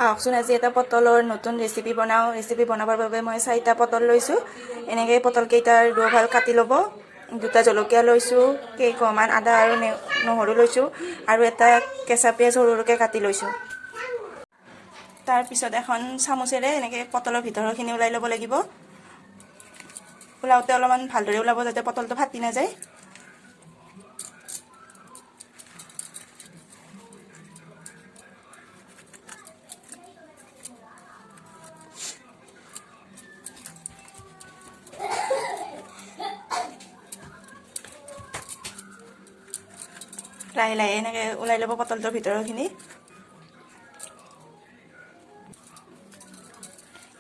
আহকচোন আজি এটা পটলৰ নতুন ৰেচিপি বনাওঁ। ৰেচিপি বনাবৰ বাবে মই 4টা পটল লৈছোঁ। এনেকৈ পটল কেইটাৰ দুভাগ কাটি ল'ব। 2টা জলকীয়া লৈছোঁ, কেইকমান আদা আৰু নহৰু লৈছোঁ আৰু এটা কেঁচা পিঁয়াজ সৰু সৰুকৈ কাটি লৈছোঁ। তাৰপিছত এখন চামুচেৰে এনেকৈ পটলৰ ভিতৰখিনি ওলাই ল'ব লাগিব। ওলাওঁতে অলপমান ভালদৰে ওলাব যাতে পটলটো ফাটি নাযায়। লাহে লাহে এনেকৈ ওলাই ল'ব পটলটোৰ ভিতৰখিনি।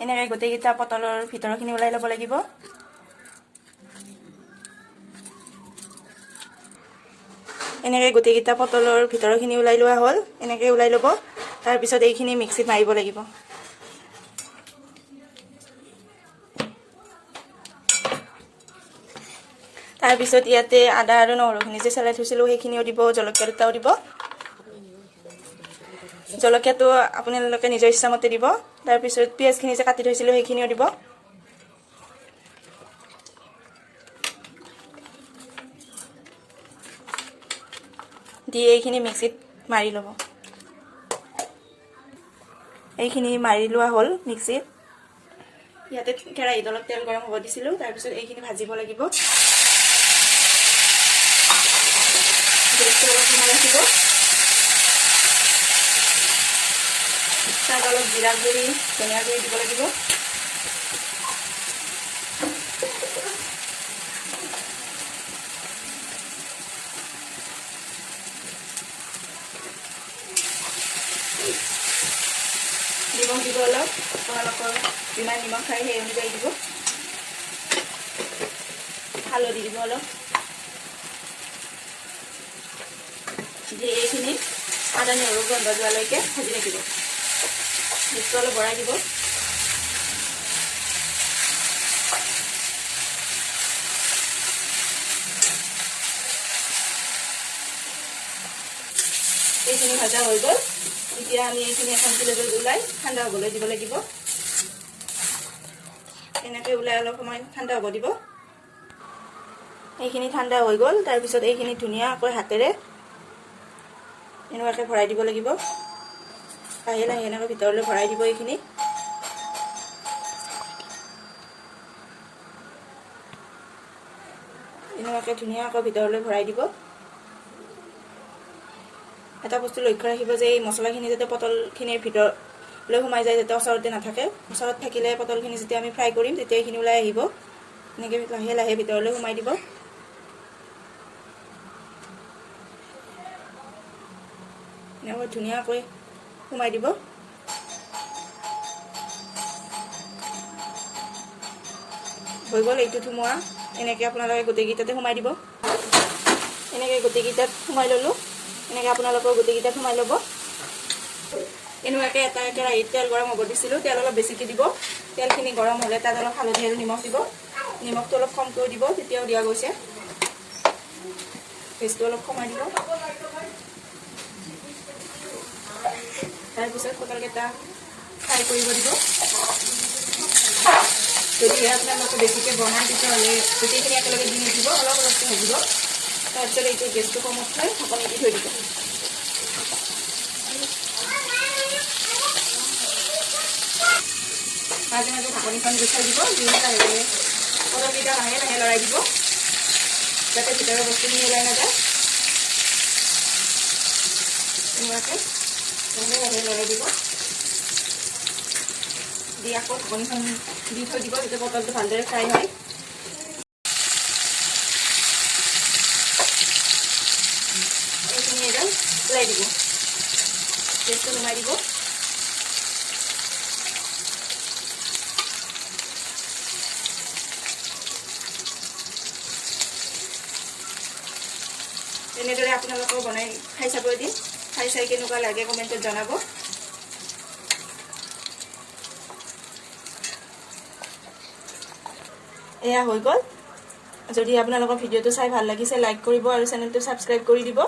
এনেকৈ গোটেইকেইটা পটলৰ ভিতৰখিনি ওলাই ল'ব লাগিব। এনেকৈ গোটেইকেইটা পটলৰ ভিতৰখিনি ওলাই লোৱা হ'ল। এনেকৈ ওলাই ল'ব। তাৰপিছত এইখিনি মিক্সিত মাৰিব লাগিব। তাৰপিছত ইয়াতে আদা আৰু নহৰুখিনি যে চেলাই থৈছিলোঁ সেইখিনিও দিব, জলকীয়া দুটাও দিব। জলকীয়াটো আপোনালোকে নিজৰ ইচ্ছামতে দিব। তাৰপিছত পিঁয়াজখিনি যে কাটি থৈছিলোঁ সেইখিনিও দিব। দি এইখিনি মিক্সিত মাৰি ল'ব। এইখিনি মাৰি লোৱা হ'ল মিক্সিত। ইয়াতে কেৰাহীত অলপ তেল গৰম হ'ব দিছিলোঁ। তাৰপিছত এইখিনি ভাজিব লাগিব। তাত অলপ জিৰা গুড়ি, ধনিয়া গুড়ি দিব লাগিব। নিমখ দিব অলপ, আপোনালোকৰ যিমান নিমখ খায় সেই অনুযায়ী দিব। হালধি দিব অলপ। দি এইখিনি আদা নহৰু গন্ধ যোৱালৈকে ভাজি থাকিব। জুইটো অলপ বঢ়াই দিব। এইখিনি ভাজা হৈ গ'ল। এতিয়া আমি এইখিনি এখন প্লেটত ওলাই ঠাণ্ডা হ'বলৈ দিব লাগিব। এনেকৈ ওলাই অলপ সময় ঠাণ্ডা হ'ব দিব। এইখিনি ঠাণ্ডা হৈ গ'ল। তাৰপিছত এইখিনি ধুনীয়াকৈ হাতেৰে এনেকুৱাকৈ ভৰাই দিব লাগিব। লাহে লাহে এনেকৈ ভিতৰলৈ ভৰাই দিব। এইখিনি এনেকুৱাকৈ ধুনীয়াকৈ ভিতৰলৈ ভৰাই দিব। এটা বস্তু লক্ষ্য ৰাখিব যে এই মছলাখিনি যাতে পটলখিনিৰ ভিতৰলৈ সোমাই যায়, যাতে ওচৰতে নাথাকে। ওচৰত থাকিলে পটলখিনি যেতিয়া আমি ফ্ৰাই কৰিম তেতিয়া এইখিনি ওলাই আহিব। এনেকৈ লাহে লাহে ভিতৰলৈ সোমাই দিব। এনেকৈ ধুনীয়াকৈ সোমাই দিব। হৈ গ'ল এইটো সোমোৱা। এনেকৈ আপোনালোকে গোটেইকেইটাতে সোমাই দিব। এনেকৈ গোটেইকেইটাত সোমাই ল'লোঁ। এনেকৈ আপোনালোকৰ গোটেইকেইটাত সোমাই ল'ব। এনেকুৱাকৈ এটা কেৰাহীত তেল গৰম হ'ব দিছিলোঁ। তেল অলপ বেছিকৈ দিব। তেলখিনি গৰম হ'লে তাত অলপ হালধি আৰু নিমখ দিব। নিমখটো অলপ কমকৈ দিব, তেতিয়াও দিয়া গৈছে। পেষ্টটো অলপ কমাই দিব। তাৰপিছত পটলকেইটা ফ্ৰাই কৰিব দিব। যদি আপোনালোকে বেছিকৈ বনায় তেতিয়াহ'লে গোটেইখিনি একেলগে দি নিদিব, অলপ অলপকৈ ভাজিব। তাৰপিছত এইটো গেছটো কমত থৈ ঢাকনি দি থৈ দিব। মাজে মাজে ঢাকনিখন গুচাই দিব। দি লাহে লাহে পটলকেইটা লাহে লাহে লৰাই দিব, যাতে ভিতৰৰ বস্তুখিনি ওলাই নাযায়। এনেকুৱাকৈ লাহে লাহে লৰাই দিব। দি আকৌ ঢাকনিখন দি থৈ দিব, যাতে পটলটো ভালদৰে ফ্ৰাই হয়। এইখিনি এডাল ওলাই দিব। গেছটো নমাই দিব। এনেদৰে আপোনালোকেও বনাই খাই চাব এদিন। খাই চাই কেনেকুৱা লাগে কমেণ্টত জনাব। এয়া হৈ গ'ল। যদি আপোনালোকৰ ভিডিঅ'টো চাই ভাল লাগিছে লাইক কৰিব আৰু চেনেলটো ছাবস্ক্ৰাইব কৰি দিব।